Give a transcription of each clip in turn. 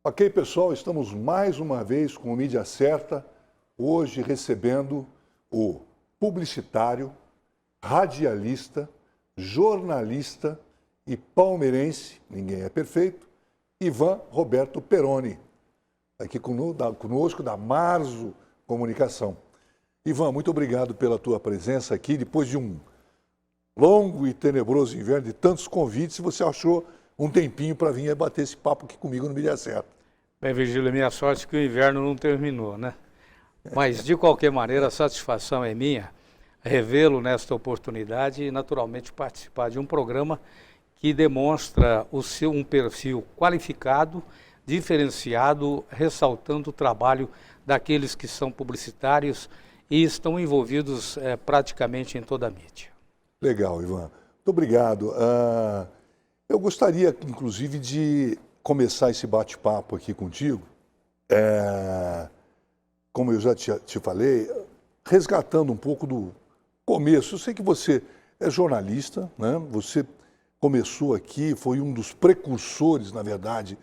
Ok, pessoal, estamos mais uma vez com o Mídia Certa, hoje recebendo o publicitário, radialista, jornalista e palmeirense, ninguém é perfeito, Ivan Roberto Peroni, aqui conosco da Marzo Comunicação. Ivan, muito obrigado pela tua presença aqui, depois de um longo e tenebroso inverno, de tantos convites, você achou um tempinho para vir bater esse papo aqui comigo no Mídia Certa. Bem, Virgílio, minha sorte é que o inverno não terminou, né? Mas, de qualquer maneira, a satisfação é minha revê-lo nesta oportunidade e, naturalmente, participar de um programa que demonstra um perfil qualificado, diferenciado, ressaltando o trabalho daqueles que são publicitários e estão envolvidos praticamente em toda a mídia. Legal, Ivan. Muito obrigado. Eu gostaria, inclusive, de começar esse bate-papo aqui contigo, como eu já te falei, resgatando um pouco do começo. Eu sei que você é jornalista, né? Você começou aqui, foi um dos precursores, na verdade,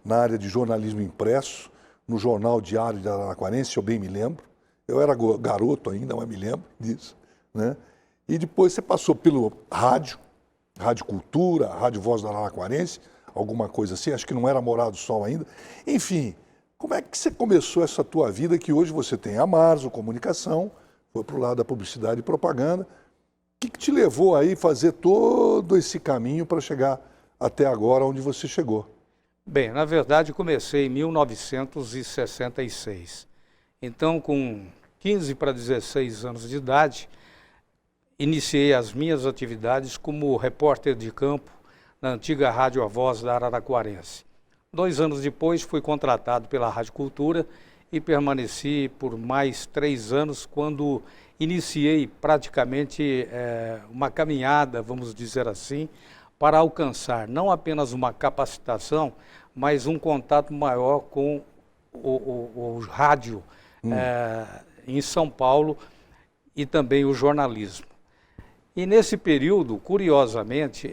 na área de jornalismo impresso, no Jornal Diário de Araraquarense, eu bem me lembro. Eu era garoto ainda, mas me lembro disso, né? E depois você passou pelo rádio, Rádio Cultura, Rádio Voz da Araraquarense, alguma coisa assim, acho que não era Morada do Sol ainda. Enfim, como é que você começou essa tua vida que hoje você tem a Marzo Comunicação, foi para o lado da publicidade e propaganda. O que te levou aí a fazer todo esse caminho para chegar até agora onde você chegou? Bem, na verdade comecei em 1966. Então, com 15 para 16 anos de idade, iniciei as minhas atividades como repórter de campo na antiga Rádio A Voz da Araraquarense. 2 anos depois fui contratado pela Rádio Cultura e permaneci por mais 3 anos quando iniciei praticamente uma caminhada, vamos dizer assim, para alcançar não apenas uma capacitação, mas um contato maior com o rádio em São Paulo e também o jornalismo. E nesse período, curiosamente,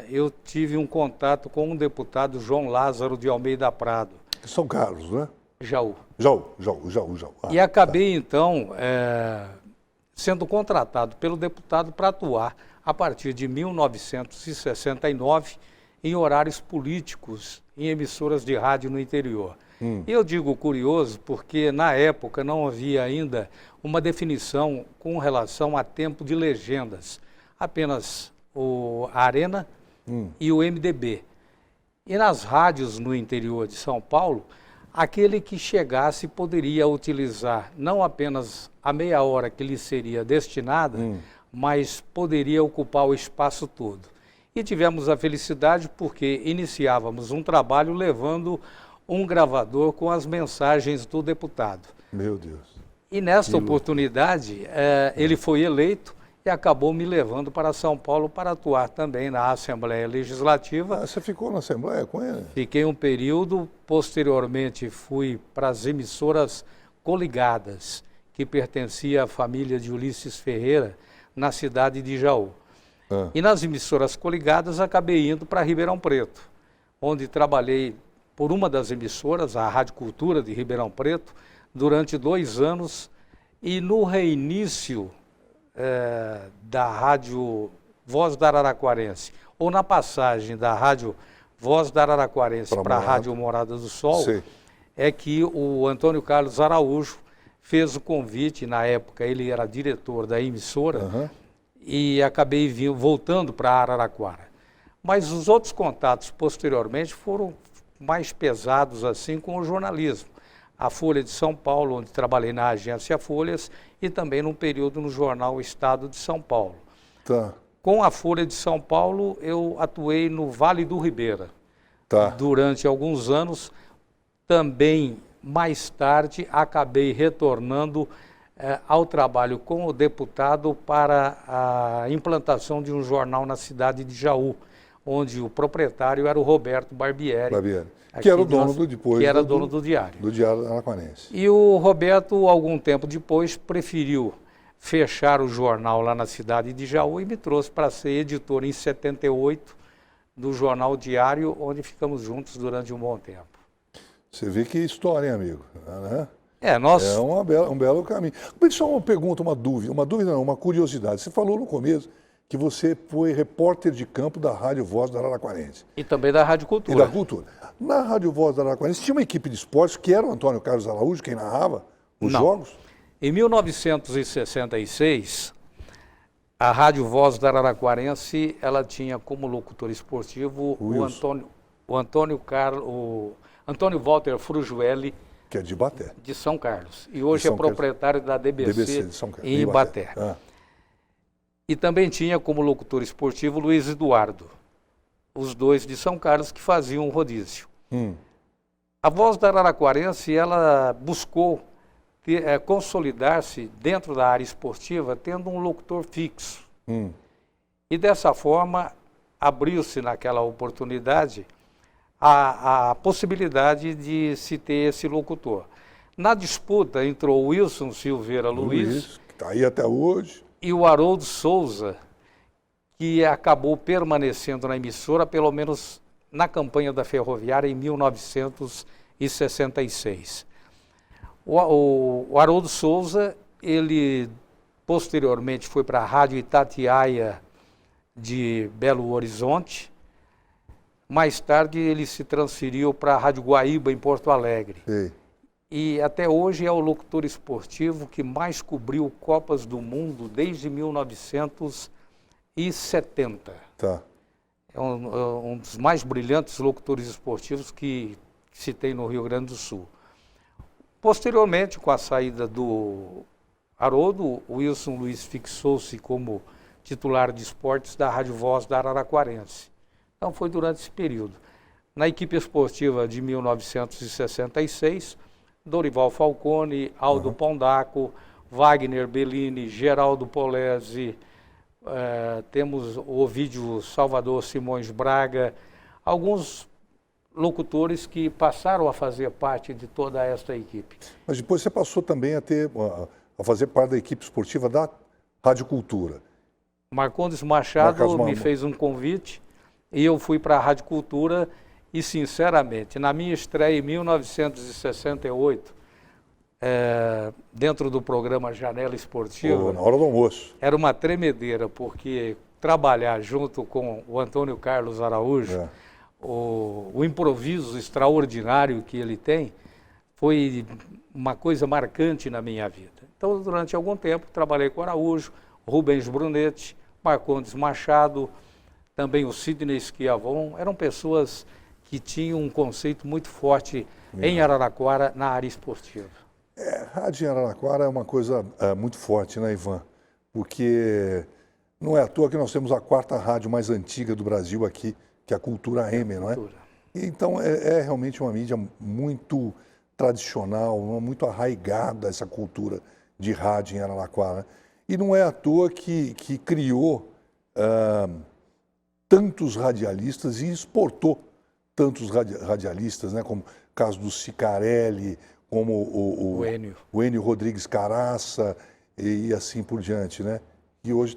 eu tive um contato com um deputado, João Lázaro de Almeida Prado. São Carlos, né? Jaú. Jaú. E acabei, então, sendo contratado pelo deputado para atuar, a partir de 1969, em horários políticos, em emissoras de rádio no interior. E eu digo curioso porque, na época, não havia ainda uma definição com relação a tempo de legendas. Apenas a Arena e o MDB. E nas rádios no interior de São Paulo, aquele que chegasse poderia utilizar não apenas a meia hora que lhe seria destinada, mas poderia ocupar o espaço todo. E tivemos a felicidade porque iniciávamos um trabalho levando um gravador com as mensagens do deputado. Meu Deus. E nesta oportunidade, ele foi eleito e acabou me levando para São Paulo para atuar também na Assembleia Legislativa. Você ficou na Assembleia com ele? Fiquei um período, posteriormente fui para as emissoras coligadas, que pertencia à família de Ulisses Ferreira, na cidade de Jaú. E nas emissoras coligadas acabei indo para Ribeirão Preto, onde trabalhei por uma das emissoras, a Rádio Cultura de Ribeirão Preto, durante 2 anos, e no reinício da Rádio Voz da Araraquarense, ou na passagem da Rádio Voz da Araraquarense para a Rádio Morada do Sol, é que o Antônio Carlos Araújo fez o convite, na época ele era diretor da emissora, e acabei voltando para Araraquara. Mas os outros contatos posteriormente foram mais pesados assim com o jornalismo. A Folha de São Paulo, onde trabalhei na agência Folhas, e também num período no jornal Estado de São Paulo. Com a Folha de São Paulo, eu atuei no Vale do Ribeira durante alguns anos. Também, mais tarde, acabei retornando ao trabalho com o deputado para a implantação de um jornal na cidade de Jaú, onde o proprietário era o Roberto Barbieri. Que era o dono dono do Diário. Do Diário Araraquarense. E o Roberto, algum tempo depois, preferiu fechar o jornal lá na cidade de Jaú e me trouxe para ser editor em 78 do Jornal Diário, onde ficamos juntos durante um bom tempo. Você vê que história, hein, amigo? Né? Nós... É um belo caminho. Mas só uma pergunta, uma dúvida não, uma curiosidade. Você falou no começo que você foi repórter de campo da Rádio Voz da Araraquarense. E também da Rádio Cultura. E da Cultura. Na Rádio Voz da Araraquarense tinha uma equipe de esportes que era o Antônio Carlos Araújo, quem narrava os jogos? Em 1966, a Rádio Voz da Araraquarense, ela tinha como locutor esportivo o Antônio Walter Frujueli, que é de Ibaté. De São Carlos. E hoje é proprietário da DBC de São Carlos, em Ibaté. E também tinha como locutor esportivo Luiz Eduardo, os dois de São Carlos que faziam o rodízio. A Voz da Araraquarense, ela buscou consolidar-se dentro da área esportiva, tendo um locutor fixo. E dessa forma, abriu-se naquela oportunidade a possibilidade de se ter esse locutor. Na disputa entrou o Wilson Silveira Luiz, que está aí até hoje, e o Haroldo Souza, que acabou permanecendo na emissora, pelo menos na campanha da Ferroviária, em 1966. O Haroldo Souza, ele posteriormente foi para a Rádio Itatiaia de Belo Horizonte. Mais tarde ele se transferiu para a Rádio Guaíba, em Porto Alegre. Sim. E até hoje é o locutor esportivo que mais cobriu Copas do Mundo desde 1970. Tá. É um dos mais brilhantes locutores esportivos que se tem no Rio Grande do Sul. Posteriormente, com a saída do Haroldo, o Wilson Luiz fixou-se como titular de esportes da Rádio Voz da Araraquarense. Então foi durante esse período. Na equipe esportiva de 1966, Dorival Falcone, Aldo Pondaco, Wagner Bellini, Geraldo Polese, temos o Ovídio Salvador Simões Braga, alguns locutores que passaram a fazer parte de toda esta equipe. Mas depois você passou também a fazer parte da equipe esportiva da Rádio Cultura. Marcondes Machado me fez um convite e eu fui para a Rádio Cultura e, sinceramente, na minha estreia em 1968, dentro do programa Janela Esportiva... na hora do almoço. Era uma tremedeira, porque trabalhar junto com o Antônio Carlos Araújo, o improviso extraordinário que ele tem, foi uma coisa marcante na minha vida. Então, durante algum tempo, trabalhei com o Araújo, Rubens Brunetti, Marcondes Machado, também o Sidney Schiavon. Eram pessoas que tinham um conceito muito forte em Araraquara, na área esportiva. Rádio em Araraquara é uma coisa muito forte, né, Ivan? Porque não é à toa que nós temos a quarta rádio mais antiga do Brasil aqui, que é a Cultura AM, não é? Então, é realmente uma mídia muito tradicional, muito arraigada, essa cultura de rádio em Araraquara. E não é à toa que criou tantos radialistas e exportou tantos radialistas, né, como o caso do Cicarelli, como o Enio Rodrigues Caraça e assim por diante, né? Que hoje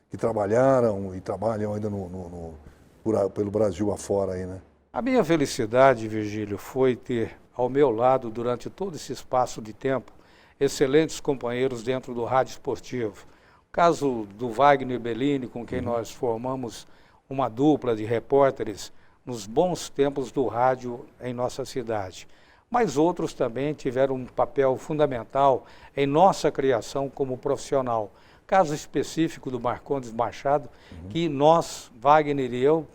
que trabalharam e trabalham ainda pelo Brasil afora aí, né? A minha felicidade, Virgílio, foi ter ao meu lado, durante todo esse espaço de tempo, excelentes companheiros dentro do rádio esportivo. O caso do Wagner Bellini, com quem nós formamos uma dupla de repórteres nos bons tempos do rádio em nossa cidade. Mas outros também tiveram um papel fundamental em nossa criação como profissional. Caso específico do Marcondes Machado, que nós, Wagner e eu,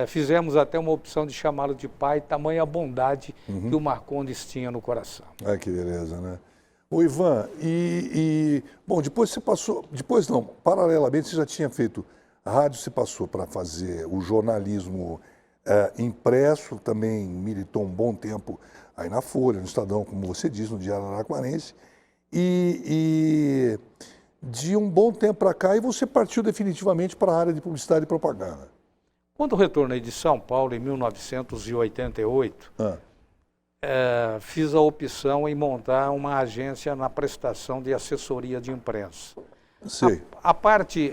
fizemos até uma opção de chamá-lo de pai, tamanha bondade que o Marcondes tinha no coração. Que beleza, né? Ô Ivan, bom, depois você passou, paralelamente você já tinha feito rádio, você passou para fazer o jornalismo impresso, também militou um bom tempo aí na Folha, no Estadão, como você diz, no Diário Araraquarense, e de um bom tempo para cá, e você partiu definitivamente para a área de publicidade e propaganda. Quando retornei de São Paulo, em 1988, fiz a opção em montar uma agência na prestação de assessoria de imprensa. A parte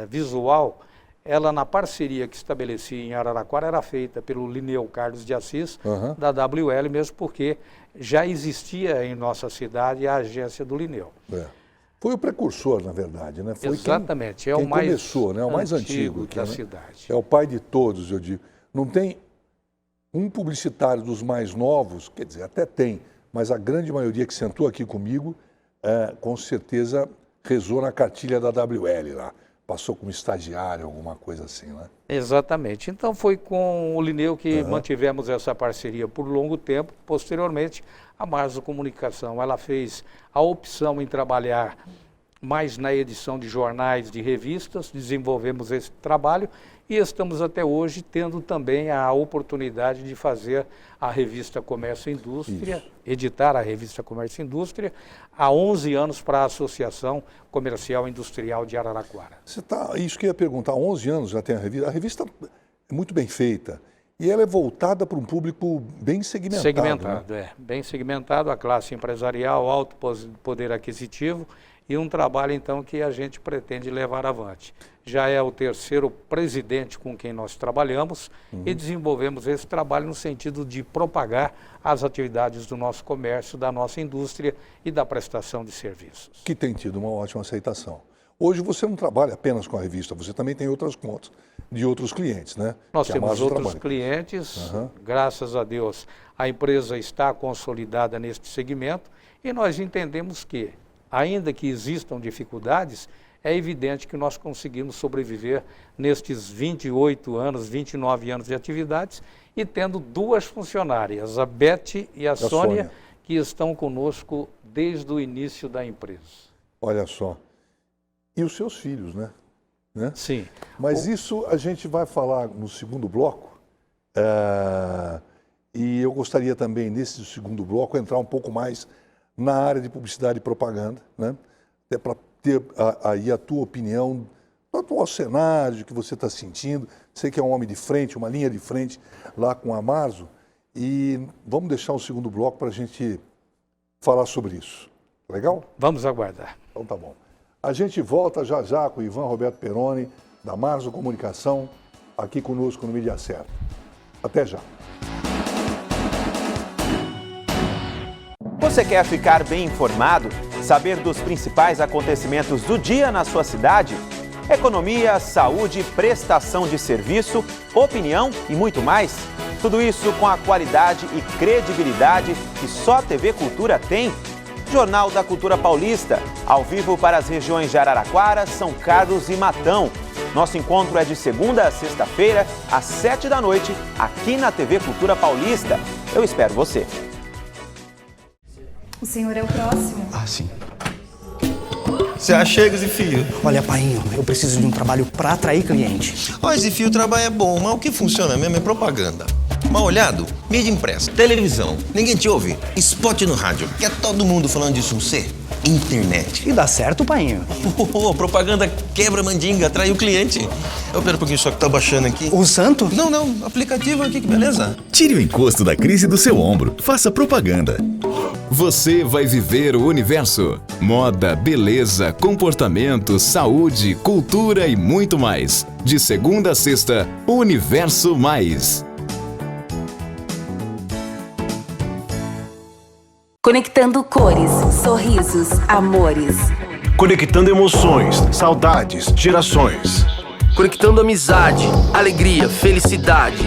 visual, ela na parceria que estabelecia em Araraquara era feita pelo Linneu Carlos de Assis, da WL, mesmo porque já existia em nossa cidade a agência do Linneu. Foi o precursor, na verdade, né? Foi exatamente, quem é o mais começou, né? O mais antigo da né? cidade. É o pai de todos, eu digo. Não tem um publicitário dos mais novos, quer dizer, até tem, mas a grande maioria que sentou aqui comigo, com certeza rezou na cartilha da WL lá. Passou como estagiário, alguma coisa assim, né? Exatamente. Então foi com o Linneu que mantivemos essa parceria por longo tempo. Posteriormente, a Marzo Comunicação, ela fez a opção em trabalhar mais na edição de jornais, de revistas, desenvolvemos esse trabalho e estamos até hoje tendo também a oportunidade de fazer a revista Comércio e Indústria, editar a revista Comércio e Indústria, há 11 anos para a Associação Comercial e Industrial de Araraquara. Isso que eu ia perguntar, há 11 anos já tem a revista. A revista é muito bem feita e ela é voltada para um público bem segmentado. Segmentado, né? Bem segmentado, a classe empresarial, alto poder aquisitivo e um trabalho então que a gente pretende levar avante. Já é o terceiro presidente com quem nós trabalhamos e desenvolvemos esse trabalho no sentido de propagar as atividades do nosso comércio, da nossa indústria e da prestação de serviços. Que tem tido uma ótima aceitação. Hoje você não trabalha apenas com a revista, você também tem outras contas de outros clientes, né? Nós temos outros clientes, graças a Deus a empresa está consolidada neste segmento e nós entendemos que, ainda que existam dificuldades, é evidente que nós conseguimos sobreviver nestes 28 anos, 29 anos de atividades e tendo duas funcionárias, a Beth e a Sônia, que estão conosco desde o início da empresa. Olha só. E os seus filhos, né? Sim. Mas isso a gente vai falar no segundo bloco. E eu gostaria também, nesse segundo bloco, entrar um pouco mais na área de publicidade e propaganda, né? Até para ter aí a tua opinião, do atual cenário que você está sentindo. Sei que é um homem de frente, uma linha de frente lá com a Marzo. E vamos deixar o segundo bloco para a gente falar sobre isso. Legal? Vamos aguardar. Então tá bom. A gente volta já já com o Ivan Roberto Peroni, da Marzo Comunicação, aqui conosco no Mídia Certa. Até já. Você quer ficar bem informado? Saber dos principais acontecimentos do dia na sua cidade? Economia, saúde, prestação de serviço, opinião e muito mais? Tudo isso com a qualidade e credibilidade que só a TV Cultura tem? Jornal da Cultura Paulista, ao vivo para as regiões de Araraquara, São Carlos e Matão. Nosso encontro é de segunda a sexta-feira, às 7 da noite, aqui na TV Cultura Paulista. Eu espero você. O senhor é o próximo? Ah, sim. Você achega, Zifio? Olha, painho, eu preciso de um trabalho para atrair cliente. Ó, Zifio, o trabalho é bom, mas o que funciona mesmo é propaganda. Mal olhado, mídia impressa, televisão, ninguém te ouve, spot no rádio, que é todo mundo falando disso, você, internet. E dá certo, painho? Propaganda quebra mandinga, atrai o cliente. Eu pera um pouquinho só que tá baixando aqui. O santo? Não, aplicativo aqui, que beleza. Tire o encosto da crise do seu ombro, faça propaganda. Você vai viver o universo. Moda, beleza, comportamento, saúde, cultura e muito mais. De segunda a sexta, Universo Mais. Conectando cores, sorrisos, amores. Conectando emoções, saudades, gerações. Conectando amizade, alegria, felicidade.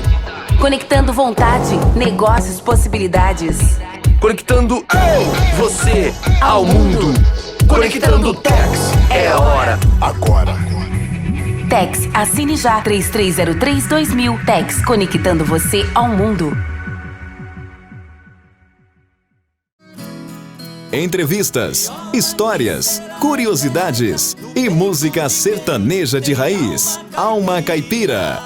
Conectando vontade, negócios, possibilidades. Conectando você ao mundo. Conectando Tex. É a hora. Agora. Tex, assine já 3303-2000. Tex, conectando você ao mundo. Entrevistas, histórias, curiosidades e música sertaneja de raiz. Alma Caipira.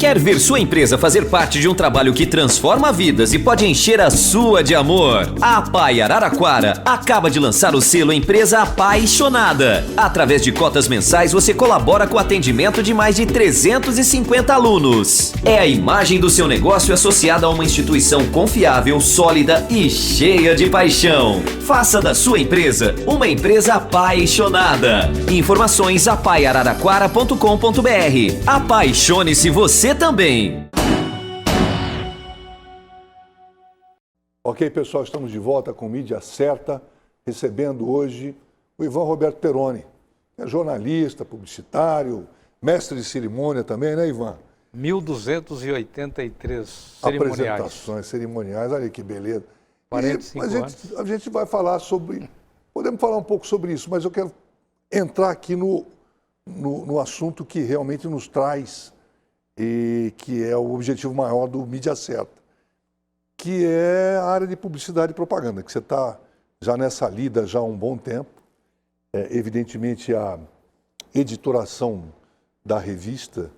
Quer ver sua empresa fazer parte de um trabalho que transforma vidas e pode encher a sua de amor? A APAI Araraquara acaba de lançar o selo Empresa Apaixonada. Através de cotas mensais, você colabora com o atendimento de mais de 350 alunos. É a imagem do seu negócio associada a uma instituição confiável, sólida e cheia de paixão. Faça da sua empresa uma empresa apaixonada. Informações apaiararaquara.com.br. Apaixone-se você também. Ok, pessoal, estamos de volta com Mídia Certa, recebendo hoje o Ivan Roberto Peroni, que é jornalista, publicitário, mestre de cerimônia também, né, Ivan? 1.283 cerimoniais. Apresentações cerimoniais, olha que beleza. 45 anos. A gente vai falar sobre... Podemos falar um pouco sobre isso, mas eu quero entrar aqui no assunto que realmente nos traz e que é o objetivo maior do Mídia Certa, que é a área de publicidade e propaganda, que você está já nessa lida já há um bom tempo. Evidentemente, a editoração da revista,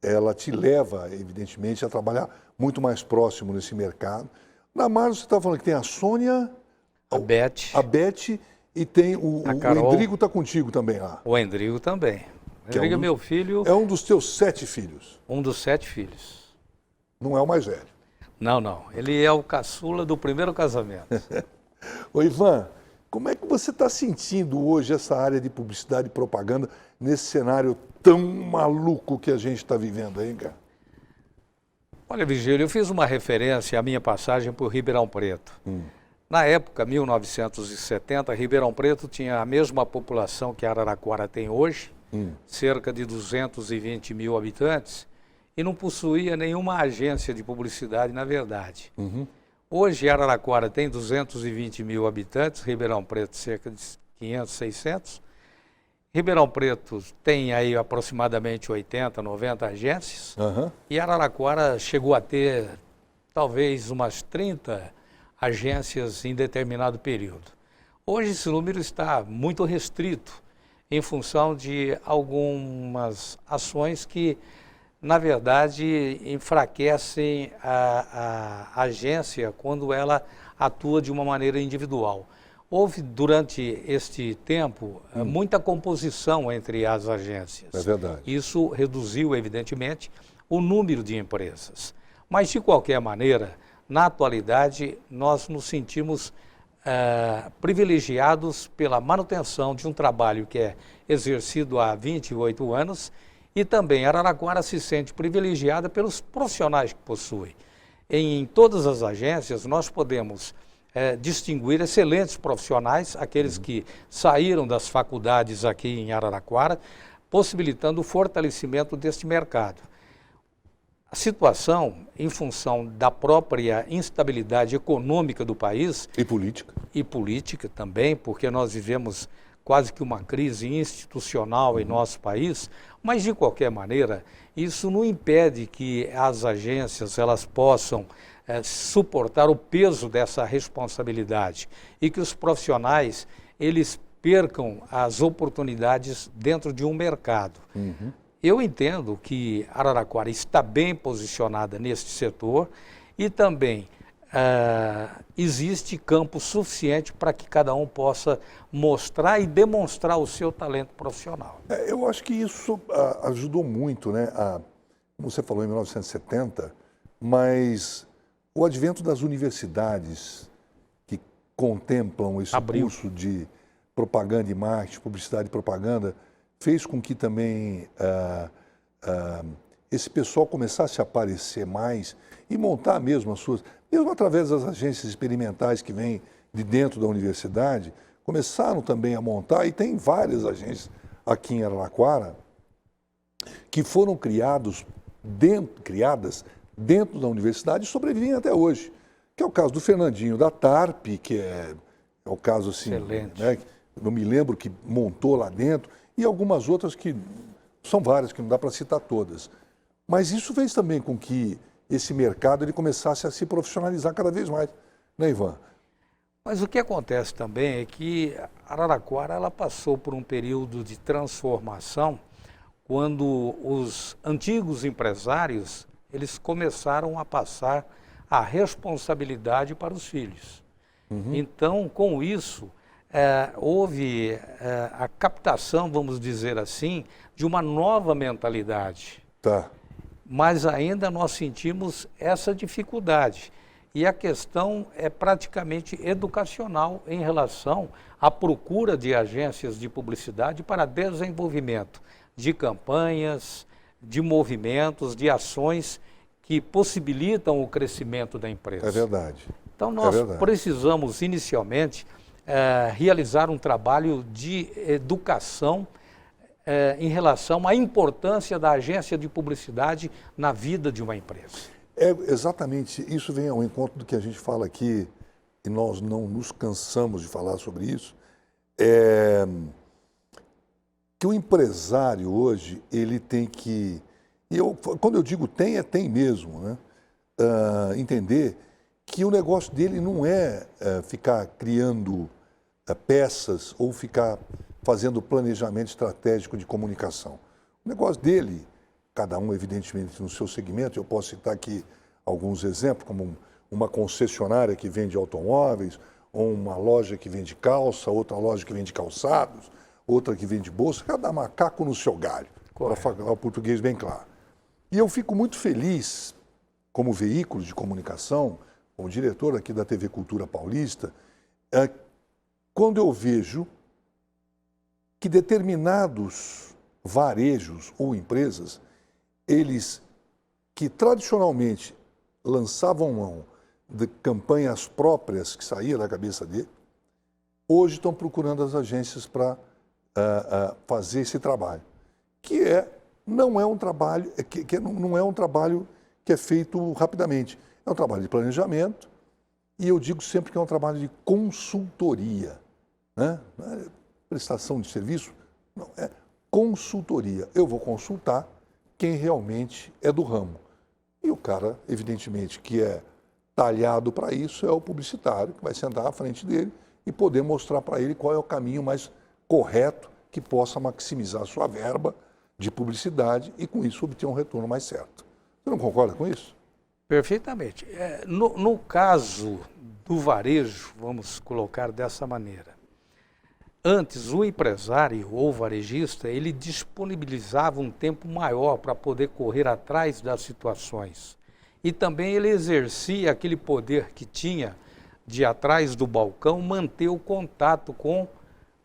ela te leva, evidentemente, a trabalhar muito mais próximo nesse mercado. Na Marvel, você está falando que tem a Sônia, a Beth e tem o Endrigo está contigo também lá. O Endrigo também. O Endrigo é meu filho. É um dos teus 7 filhos. Um dos 7 filhos. Não é o mais velho. Não. Ele é o caçula do primeiro casamento. Ô Ivan, como é que você está sentindo hoje essa área de publicidade e propaganda nesse cenário tão maluco que a gente está vivendo aí, cara? Olha, Vigílio, eu fiz uma referência à minha passagem por Ribeirão Preto. Na época, 1970, Ribeirão Preto tinha a mesma população que Araraquara tem hoje, cerca de 220 mil habitantes, e não possuía nenhuma agência de publicidade, na verdade. Hoje, Araraquara tem 220 mil habitantes, Ribeirão Preto cerca de 500, 600. Ribeirão Preto tem aí aproximadamente 80, 90 agências, e Araraquara chegou a ter talvez umas 30 agências em determinado período. Hoje esse número está muito restrito em função de algumas ações que, na verdade, enfraquecem a agência quando ela atua de uma maneira individual. Houve, durante este tempo, muita composição entre as agências. É verdade. Isso reduziu, evidentemente, o número de empresas. Mas, de qualquer maneira, na atualidade, nós nos sentimos privilegiados pela manutenção de um trabalho que é exercido há 28 anos e também Araraquara se sente privilegiada pelos profissionais que possui. Em todas as agências, nós podemos distinguir excelentes profissionais, aqueles que saíram das faculdades aqui em Araraquara, possibilitando o fortalecimento deste mercado. A situação, em função da própria instabilidade econômica do país... E política também, porque nós vivemos quase que uma crise institucional em nosso país, mas, de qualquer maneira, isso não impede que as agências elas possam suportar o peso dessa responsabilidade e que os profissionais eles percam as oportunidades dentro de um mercado. Eu entendo que Araraquara está bem posicionada neste setor e também existe campo suficiente para que cada um possa mostrar e demonstrar o seu talento profissional. Eu acho que isso ajudou muito, né? Como você falou, em 1970, mas o advento das universidades que contemplam esse curso de propaganda e marketing, publicidade e propaganda, fez com que também esse pessoal começasse a aparecer mais e montar mesmo as suas, mesmo através das agências experimentais que vêm de dentro da universidade, começaram também a montar, e tem várias agências aqui em Araraquara que foram criadas dentro da universidade e sobrevivem até hoje, que é o caso do Fernandinho da TARP, que é o caso assim, né, eu me lembro que montou lá dentro, e algumas outras que são várias, que não dá para citar todas. Mas isso fez também com que esse mercado ele começasse a se profissionalizar cada vez mais, né, Ivan? Mas o que acontece também é que Araraquara ela passou por um período de transformação quando os antigos empresários eles começaram a passar a responsabilidade para os filhos. Então, com isso, houve a captação, vamos dizer assim, de uma nova mentalidade. Tá. Mas ainda nós sentimos essa dificuldade. E a questão é praticamente educacional em relação à procura de agências de publicidade para desenvolvimento de campanhas, de movimentos, de ações que possibilitam o crescimento da empresa. É verdade. Então nós precisamos inicialmente realizar um trabalho de educação em relação à importância da agência de publicidade na vida de uma empresa. Exatamente, isso vem ao encontro do que a gente fala aqui, e nós não nos cansamos de falar sobre isso, que o empresário hoje, ele tem que, quando eu digo tem, tem mesmo, né? Entender que o negócio dele não é ficar criando peças ou ficar fazendo planejamento estratégico de comunicação. O negócio dele, cada um evidentemente no seu segmento, eu posso citar aqui alguns exemplos, como uma concessionária que vende automóveis, ou uma loja que vende calça, outra loja que vende calçados, outra que vende bolsa, cada macaco no seu galho, para falar o português bem claro. E eu fico muito feliz, como veículo de comunicação, como diretor aqui da TV Cultura Paulista, quando eu vejo que determinados varejos ou empresas, eles que tradicionalmente lançavam mão de campanhas próprias que saíam da cabeça dele, hoje estão procurando as agências para fazer esse trabalho, que não é um trabalho não é um trabalho que é feito rapidamente, é um trabalho de planejamento, e eu digo sempre que é um trabalho de consultoria, né? Não é prestação de serviço, não, é consultoria. Eu vou consultar quem realmente é do ramo. E o cara, evidentemente, que é talhado para isso é o publicitário, que vai sentar à frente dele e poder mostrar para ele qual é o caminho mais correto que possa maximizar a sua verba de publicidade e, com isso, obter um retorno mais certo. Você não concorda com isso? Perfeitamente. No caso do varejo, vamos colocar dessa maneira, antes, o empresário ou varejista, ele disponibilizava um tempo maior para poder correr atrás das situações. E também ele exercia aquele poder que tinha de atrás do balcão, manter o contato com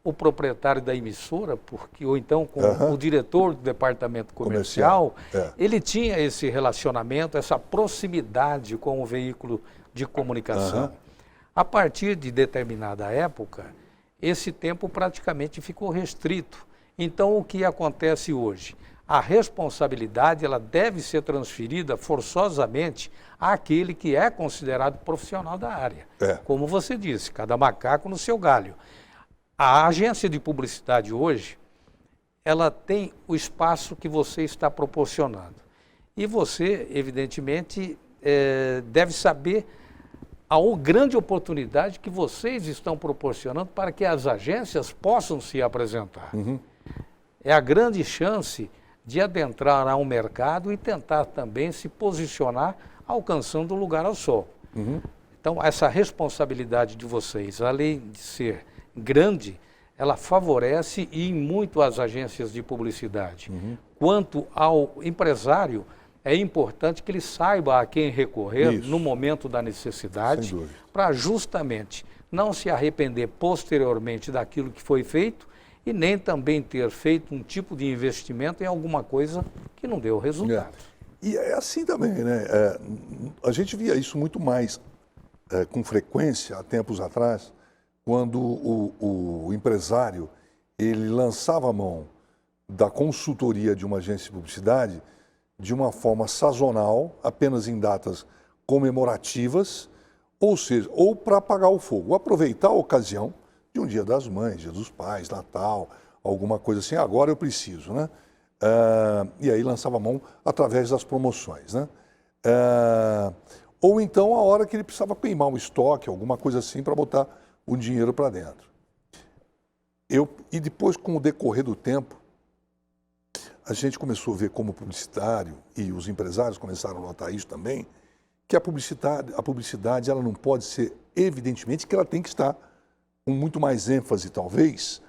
o proprietário da emissora, ou então com o diretor do departamento comercial. Ele tinha esse relacionamento, essa proximidade com o veículo de comunicação. A partir de determinada época, esse tempo praticamente ficou restrito. Então, o que acontece hoje? A responsabilidade ela deve ser transferida forçosamente àquele que é considerado profissional da área. Como você disse, cada macaco no seu galho. A agência de publicidade hoje, ela tem o espaço que você está proporcionando. E você, evidentemente, deve saber a grande oportunidade que vocês estão proporcionando para que as agências possam se apresentar. É a grande chance de adentrar a um mercado e tentar também se posicionar alcançando o lugar ao sol. Então, essa responsabilidade de vocês, além de ser grande, ela favorece e muito as agências de publicidade. Quanto ao empresário, é importante que ele saiba a quem recorrer no momento da necessidade, para justamente não se arrepender posteriormente daquilo que foi feito e nem também ter feito um tipo de investimento em alguma coisa que não deu resultado. E é assim também, né? A gente via isso muito mais com frequência há tempos atrás, quando o empresário ele lançava a mão da consultoria de uma agência de publicidade de uma forma sazonal, apenas em datas comemorativas, ou seja, ou para apagar o fogo, ou aproveitar a ocasião de um Dia das Mães, Dia dos Pais, Natal, alguma coisa assim, agora eu preciso, né? E aí lançava a mão através das promoções, né? Ou então a hora que ele precisava queimar um estoque, alguma coisa assim, para botar o dinheiro para dentro. E depois, com o decorrer do tempo, a gente começou a ver como publicitário, e os empresários começaram a notar isso também, que a publicidade ela não pode ser, evidentemente, que ela tem que estar com muito mais ênfase, talvez,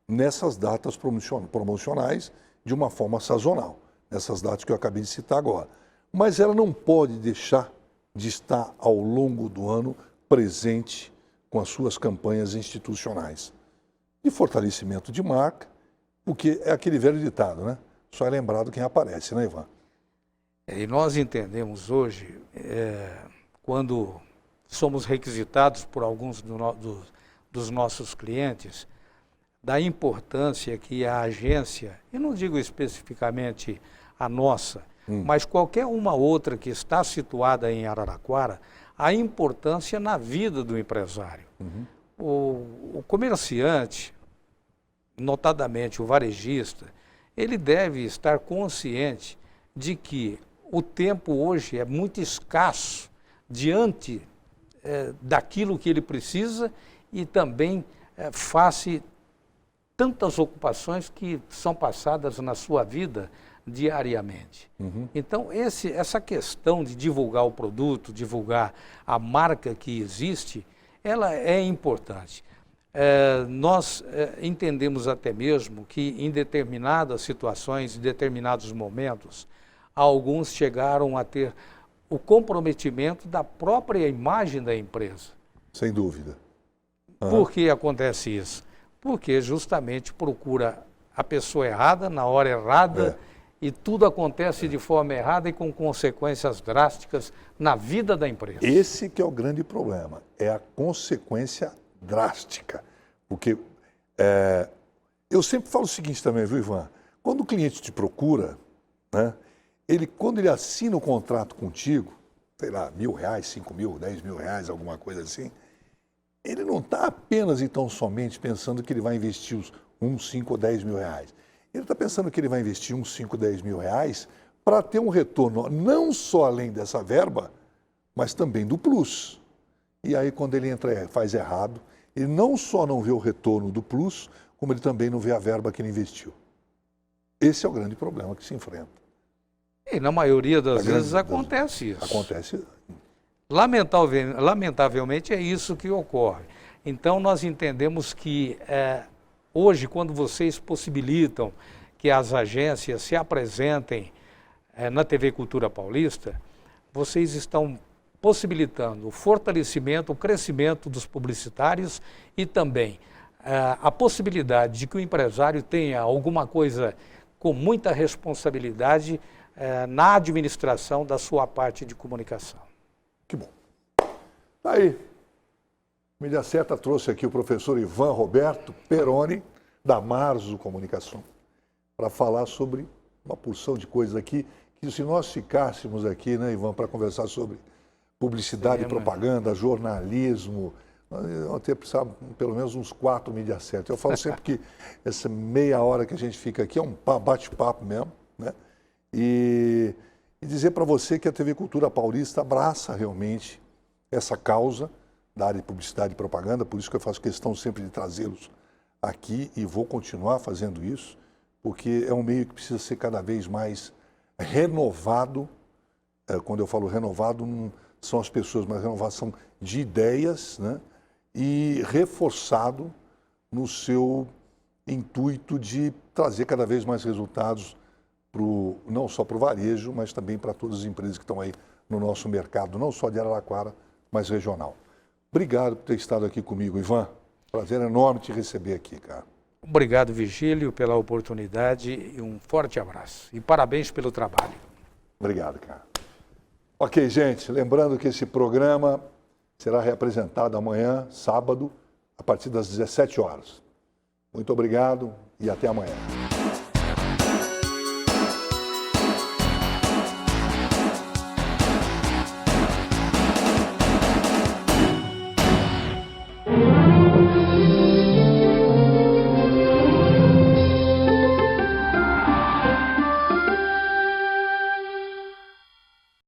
nessas datas promocionais de uma forma sazonal, nessas datas que eu acabei de citar agora. Mas ela não pode deixar de estar ao longo do ano presente com as suas campanhas institucionais de fortalecimento de marca, porque é aquele velho ditado, né? Só é lembrado quem aparece, né, Ivan? E nós entendemos hoje, quando somos requisitados por alguns dos nossos clientes, da importância que a agência, e não digo especificamente a nossa, mas qualquer uma outra que está situada em Araraquara, a importância na vida do empresário. O comerciante, notadamente o varejista, ele deve estar consciente de que o tempo hoje é muito escasso diante daquilo que ele precisa e também face tantas ocupações que são passadas na sua vida diariamente. Então, essa questão de divulgar o produto, divulgar a marca que existe, ela é importante. Nós entendemos até mesmo que em determinadas situações, em determinados momentos, alguns chegaram a ter o comprometimento da própria imagem da empresa. Sem dúvida. Por que acontece isso? Porque justamente procura a pessoa errada, na hora errada, e tudo acontece de forma errada e com consequências drásticas na vida da empresa. Esse que é o grande problema, é a consequência drástica. Porque eu sempre falo o seguinte também, viu, Ivan? Quando o cliente te procura, né, quando ele assina o contrato contigo, sei lá, R$1.000, R$5.000, R$10.000, alguma coisa assim, ele não está apenas, então, somente pensando que ele vai investir uns 5 ou 10 mil reais. Ele está pensando que ele vai investir uns 5, 10 mil reais para ter um retorno não só além dessa verba, mas também do plus. E aí, quando ele faz errado, ele não só não vê o retorno do plus, como ele também não vê a verba que ele investiu. Esse é o grande problema que se enfrenta. E na maioria das vezes acontece isso. Acontece. Lamentavelmente é isso que ocorre. Então nós entendemos que hoje, quando vocês possibilitam que as agências se apresentem na TV Cultura Paulista, vocês estão possibilitando o fortalecimento, o crescimento dos publicitários e também a possibilidade de que o empresário tenha alguma coisa com muita responsabilidade na administração da sua parte de comunicação. Que bom. Tá aí. Mídia Certa trouxe aqui o professor Ivan Roberto Peroni, da Marzo Comunicação, para falar sobre uma porção de coisas aqui, que se nós ficássemos aqui, né, Ivan, para conversar sobre publicidade, propaganda, jornalismo, nós ter precisado pelo menos uns 4 Mídia Certa. Eu falo sempre que essa meia hora que a gente fica aqui é um bate-papo mesmo, né? E dizer para você que a TV Cultura Paulista abraça realmente essa causa da área de publicidade e propaganda, por isso que eu faço questão sempre de trazê-los aqui e vou continuar fazendo isso, porque é um meio que precisa ser cada vez mais renovado. Quando eu falo renovado, não são as pessoas, mas renovação de ideias, né? E reforçado no seu intuito de trazer cada vez mais resultados não só para o varejo, mas também para todas as empresas que estão aí no nosso mercado, não só de Araraquara, mas regional. Obrigado por ter estado aqui comigo, Ivan. Prazer enorme te receber aqui, cara. Obrigado, Vigílio, pela oportunidade e um forte abraço. E parabéns pelo trabalho. Obrigado, cara. Ok, gente, lembrando que esse programa será reapresentado amanhã, sábado, a partir das 17 horas. Muito obrigado e até amanhã.